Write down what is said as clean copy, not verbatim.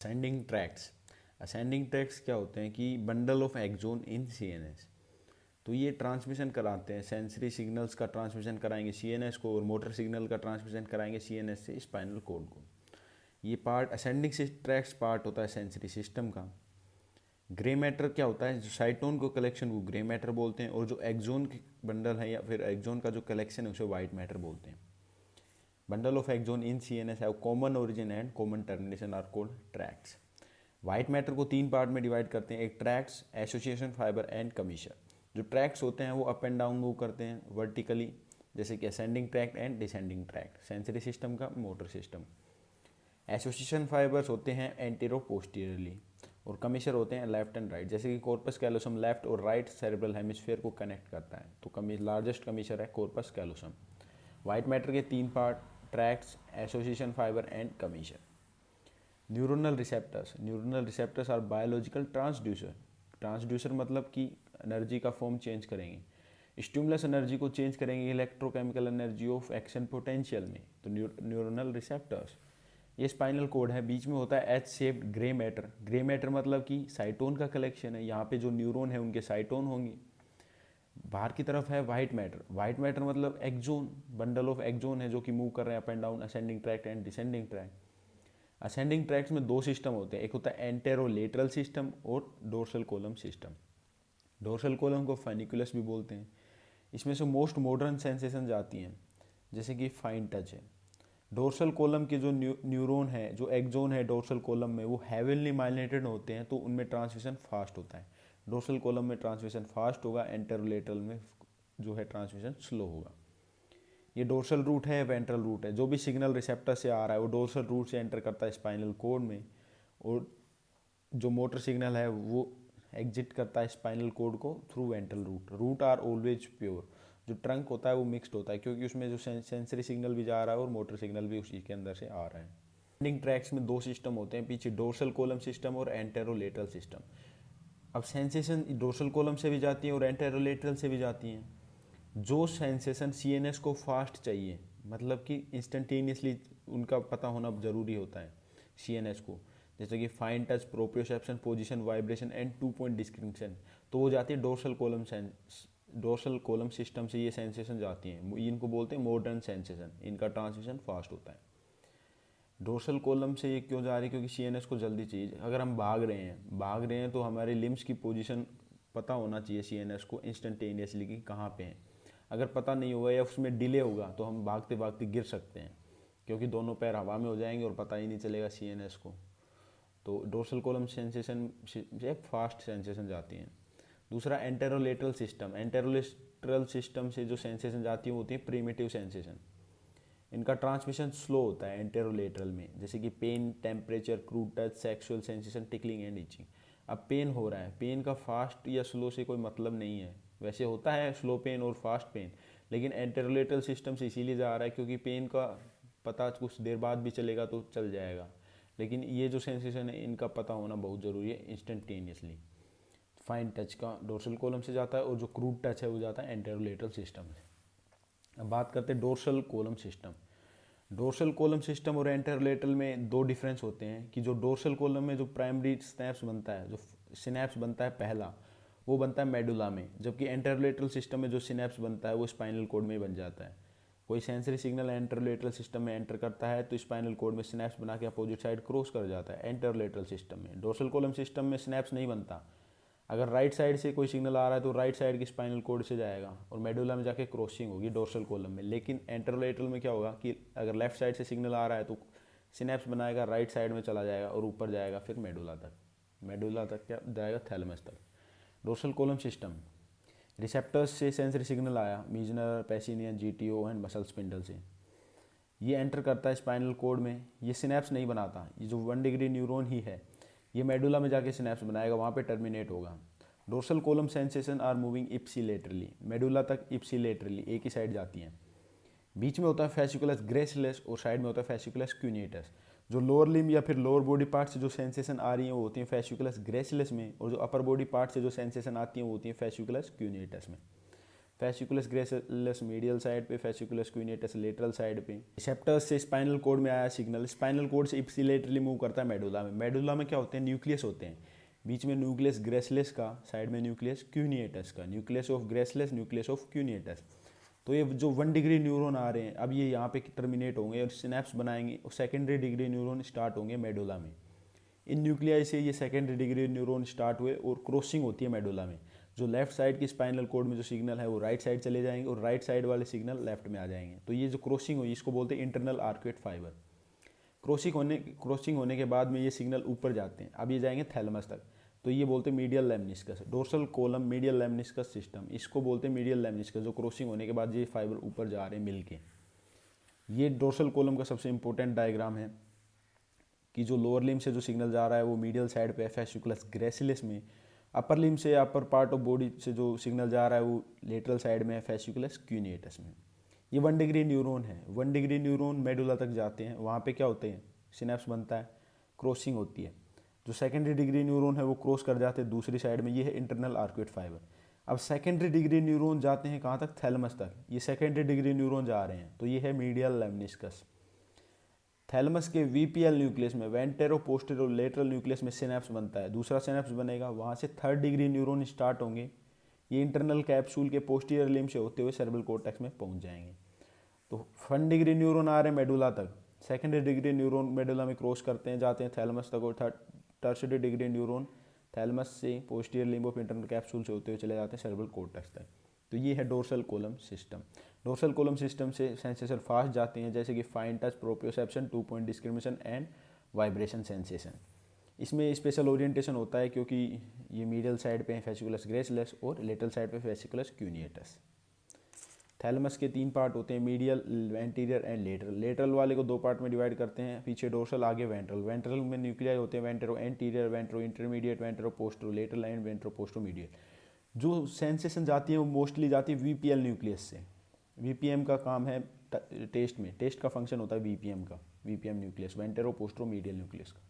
Ascending tracts. Ascending tracts क्या होते हैं कि bundle of axon in CNS. तो ये ट्रांसमिशन कराते हैं, सेंसरी सिग्नल्स का ट्रांसमिशन कराएंगे सीएनएस को और मोटर सिग्नल का ट्रांसमिशन कराएंगे सीएनएस से स्पाइनल कॉर्ड को। ये पार्ट असेंडिंग ट्रैक्ट्स पार्ट होता है सेंसरी सिस्टम का। ग्रे मैटर क्या होता है, जो साइटोन को कलेक्शन वो ग्रे मैटर बोलते हैं, और जो एक्सोन बंडल है या फिर एक्सोन का जो कलेक्शन है उसे वाइट मैटर बोलते हैं। Bundle of axon in CNS have common origin and common termination are called tracts. White matter को तीन पार्ट में डिवाइड करते हैं, एक tracts, association fibre and commission. जो ट्रैक्ट्स होते हैं वो अप एंड डाउन मूव करते हैं वर्टिकली, जैसे कि ascending tract and descending tract, sensory system का, मोटर सिस्टम। एसोसिएशन फाइबर्स होते हैं एंटीरो पोस्टीरियरली, और कमीशर होते हैं लेफ्ट एंड राइट, जैसे कि कॉर्पस कैलोसम लेफ्ट और राइट सेरेब्रल हेमिस्फीयर को कनेक्ट करता है, तो लार्जेस्ट कमीशर है कॉर्पस कैलोसम। वाइट मैटर के तीन part, tracts, association fibre and commissure. Neuronal receptors. Neuronal receptors are biological transducer. Transducer मतलब कि एनर्जी का फॉर्म चेंज करेंगे, स्टिमुलस एनर्जी को चेंज करेंगे electrochemical energy of action potential में, तो न्यूरोनल रिसेप्टर्स। ये स्पाइनल कोड है, बीच में होता है H shaped grey matter. Grey matter मतलब कि साइटोन का कलेक्शन है, यहाँ पे जो न्यूरॉन है उनके साइटोन होंगे। बाहर की तरफ है वाइट मैटर। वाइट मैटर मतलब एक्सोन, बंडल ऑफ एक्सोन है जो कि मूव कर रहे हैं up and down ascending tract and descending tract. Ascending tracts में दो सिस्टम होते हैं, एक होता है एंटेरोलेटरल सिस्टम और dorsal column system. Dorsal column को फेनिकुलस भी बोलते हैं। इसमें से मोस्ट मॉडर्न सेंसेशन आती हैं, जैसे कि फाइन टच है। डोर्सल कोलम के जो न्यूरॉन है, जो एक्सोन है डोर्सल कोलम में, वो हेवनली माइलिनेटेड होते हैं, तो उनमें ट्रांसमिशन फास्ट होता है। डोर्सल कोलम में ट्रांसमिशन फास्ट होगा, एंटेरोलेटरल में जो है ट्रांसमिशन स्लो होगा। ये डोर्सल रूट है, वेंट्रल रूट है। जो भी सिग्नल रिसेप्टर से आ रहा है वो डोर्सल रूट से एंटर करता है स्पाइनल कोड में, और जो मोटर सिग्नल है वो एग्जिट करता है स्पाइनल कोड को through ventral root. Root are always pure. जो ट्रंक होता है वो मिक्स्ड होता है, क्योंकि उसमें जो सेंसरी सिग्नल भी जा रहा है और मोटर सिग्नल भी उसी के अंदर से आ रहा है। एंडिंग ट्रैक्स में दो सिस्टम होते हैं पीछे, डोर्सल कोलम सिस्टम और एंटेरोलेटरल सिस्टम। अब सेंसेशन डोर्सल कोलम से भी जाती है और एंटेरोलेटरल से भी जाती हैं। जो सेंसेशन सीएनएस को फास्ट चाहिए, मतलब कि इंस्टेंटेनियसली उनका पता होना ज़रूरी होता है सीएनएस को, जैसे कि fine touch, proprioception, position, vibration and two point description, तो वो जाती है डोर्सल कोलम सिस्टम से। ये सेंसेशन जाती हैं, इनको बोलते हैं मॉडर्न सेंसेशन, इनका ट्रांसमिशन फास्ट होता है। डोर्सल कॉलम से ये क्यों जा रही है, क्योंकि सीएनएस को जल्दी चाहिए। अगर हम भाग रहे हैं तो हमारे लिम्स की पोजीशन पता होना चाहिए सीएनएस को इंस्टेंटेनियसली कि कहाँ पे हैं। अगर पता नहीं होगा या उसमें डिले होगा तो हम भागते भागते गिर सकते हैं, क्योंकि दोनों पैर हवा में हो जाएंगे और पता ही नहीं चलेगा सीएनएस को। तो डोर्सल कॉलम सेंसेशन एक फास्ट सेंसेशन जाती हैं। दूसरा एंटेरोलेटरल सिस्टम। एंटेरोलेटरल सिस्टम से जो सेंसेशन जाती है वो होती है प्रीमिटिव सेंसेशन। इनका ट्रांसमिशन स्लो होता है एंटेरोलेटरल में, जैसे कि pain, temperature, crude touch, sexual sensation, tickling and itching. अब पेन हो रहा है, पेन का फास्ट या स्लो से कोई मतलब नहीं है, वैसे होता है स्लो पेन और फास्ट पेन, लेकिन एंटेरोलेटरल सिस्टम से इसीलिए जा रहा है क्योंकि पेन का पता कुछ देर बाद भी चलेगा तो चल जाएगा, लेकिन ये जो सेंसेशन है इनका पता होना बहुत ज़रूरी है इंस्टेंटेनियसली। फाइन टच का डोर्सल कॉलम से जाता है और जो क्रूड टच है वो जाता है एंटेरोलेटरल सिस्टम से। अब बात करते हैं dorsal column system. Dorsal column system और एंटेरोलेटरल में दो डिफरेंस होते हैं कि जो डोर्सल कोलम में जो प्राइमरी स्नैप्स बनता है, जो सिनैप्स बनता है पहला, वो बनता है मेडुला में, जबकि एंटेरोलेटरल सिस्टम में जो सिनैप्स बनता है वो स्पाइनल कोड में बन जाता है। कोई सेंसरी सिग्नल एंटेरोलेटरल सिस्टम में एंटर करता है तो स्पाइनल कोड में सिनैप्स बना के अपोजिट साइड क्रॉस कर जाता है एंटेरोलेटरल सिस्टम में। डोर्सल कोलम सिस्टम में सिनैप्स नहीं बनता। अगर राइट साइड से कोई सिग्नल आ रहा है तो राइट साइड की स्पाइनल कोड से जाएगा और मेडुला में जाके क्रॉसिंग होगी डोर्सल कॉलम में। लेकिन एंटेरोलेटरल में क्या होगा कि अगर लेफ्ट साइड से सिग्नल आ रहा है तो सिनेप्स बनाएगा, राइट साइड में चला जाएगा और ऊपर जाएगा फिर मेडुला तक क्या जाएगा, थैलेमस तक। डोर्सल कॉलम सिस्टम, रिसेप्टर्स से सेंसरी सिग्नल आया, Meissner, Pacinian, GTO and muscle spindle से, ये एंटर करता है स्पाइनल कोड में। ये सिनेप्स नहीं बनाता, ये जो 1 डिग्री न्यूरॉन ही है, ये मेडुला में जाके सिनेप्स बनाएगा, वहाँ पे टर्मिनेट होगा। Dorsal column sensation are moving ipsilaterally, medulla तक इप्सिलेटरली एक ही साइड जाती हैं। बीच में होता है फेसिकुलस ग्रेसिलस और साइड में होता है फेसिकुलस क्यूनेटस। जो लोअर लिम या फिर लोअर बॉडी पार्ट से जो सेंसेशन आ रही है वो होती है फेसिकुलस ग्रेसिलस में, और जो अपर बॉडी पार्ट से जो सेंसेशन आती है वो होती है फेसिकुलस क्यूनेटस में। फेसिकुलस ग्रेसिलस मीडियल साइड पे, फेसिकुलस क्यूनेटस लेटरल साइड पे। रिसेप्टर्स से स्पाइनल कोड में आया सिग्नल, स्पाइनल कोड से इप्सिलेटरली मूव करता है मेडुला में। मेडुला में क्या होते हैं, न्यूक्लियस होते हैं, बीच में न्यूक्लियस ग्रेसिलस का, साइड में न्यूक्लियस क्यूनिएटस का, न्यूक्लियस ऑफ ग्रेसिलस, न्यूक्लियस ऑफ क्यूनिएटस। तो ये जो 1 डिग्री न्यूरॉन आ रहे हैं अब ये यहाँ पे टर्मिनेट होंगे और सिनेप्स बनाएंगे और सेकेंडरी डिग्री न्यूरॉन स्टार्ट होंगे मेडुला में। इन न्यूक्लियाई से ये सेकेंडरी डिग्री न्यूरॉन स्टार्ट हुए और क्रॉसिंग होती है मेडुला में। जो लेफ्ट साइड की स्पाइनल कोड में जो सिग्नल है वो राइट साइड चले जाएंगे और राइट साइड वाले सिग्नल लेफ्ट में आ जाएंगे। तो ये जो क्रॉसिंग हुई इसको बोलते हैं इंटरनल आर्कुएट फाइबर। क्रॉसिंग होने के बाद में ये सिग्नल ऊपर जाते हैं, अब ये जाएंगे थैलमस तक। तो ये बोलते हैं medial lemniscus, dorsal column medial lemniscus system, इसको बोलते हैं मीडियल लेमनिस्कस। जो क्रॉसिंग होने के बाद ये फाइबर ऊपर जा रहे हैं मिलके। ये डोर्सल कोलम का सबसे इंपॉर्टेंट डायग्राम है कि जो लोअर लिम्ब से जो सिग्नल जा रहा है वो मीडियल साइड पे है फेसिकुलस ग्रेसिलिस में, अपर लिम्ब से अपर पार्ट ऑफ बॉडी से जो सिग्नल जा रहा है वो लेटरल साइड में है फेसिकुलस क्यूनिएटस में। ये 1 डिग्री न्यूरॉन है, 1 डिग्री न्यूरॉन मेडुला तक जाते हैं, वहाँ पे क्या होते हैं, सिनेप्स बनता है, क्रॉसिंग होती है। जो सेकेंडरी डिग्री न्यूरॉन है वो क्रॉस कर जाते हैं दूसरी साइड में, ये है इंटरनल आर्कुएट फाइबर। अब सेकेंडरी डिग्री न्यूरॉन जाते हैं कहाँ तक, थैलमस तक। ये सेकेंडरी डिग्री न्यूरॉन जा रहे हैं तो ये है मीडियल लेमनिस्कस। थैलमस के वीपीएल न्यूक्लियस में, वेंटेरो पोस्टेरो लेटरल न्यूक्लियस में सिनेप्स बनता है, दूसरा सिनेप्स बनेगा, वहाँ से 3rd डिग्री न्यूरॉन स्टार्ट होंगे। ये इंटरनल कैप्सूल के पोस्टीरियर लिम्ब से होते हुए सेरेब्रल कॉर्टेक्स में पहुँच जाएंगे। तो 1 डिग्री न्यूरॉन आ रहे हैं मेडुला तक, सेकेंडरी डिग्री न्यूरॉन मेडुला में क्रॉस करते हैं, जाते हैं थैलमस तक, और टर्शियरी डिग्री न्यूरॉन थैलमस से posterior limb of internal capsule से होते हुए चले जाते हैं सेरेब्रल कॉर्टेक्स तक। तो ये है dorsal column system. Dorsal column system से सेंसेशन फास्ट जाते हैं, जैसे कि fine touch, proprioception, 2 point discrimination and vibration sensation. इसमें स्पेशल ओरिएंटेशन होता है क्योंकि ये मीडियल साइड पे है फेसिकुलस ग्रेसिलस और लेटरल साइड पे फेसिकुलस क्यूनिएटस। थैलमस के 3 पार्ट होते हैं, medial, anterior and lateral. Lateral वाले को 2 पार्ट में डिवाइड करते हैं, पीछे डोर्सल, आगे वेंट्रल। वेंट्रल में न्यूक्लियाई होते हैं, ventro anterior, ventro intermediate, ventro postero lateral and ventro postero medial. जो सेंसेशन जाती है वो मोस्टली जाती है वीपीएल न्यूक्लियस से। वीपीएम का काम है टेस्ट में, टेस्ट का फंक्शन होता है वीपीएम का, VPM nucleus, ventro postero medial nucleus का।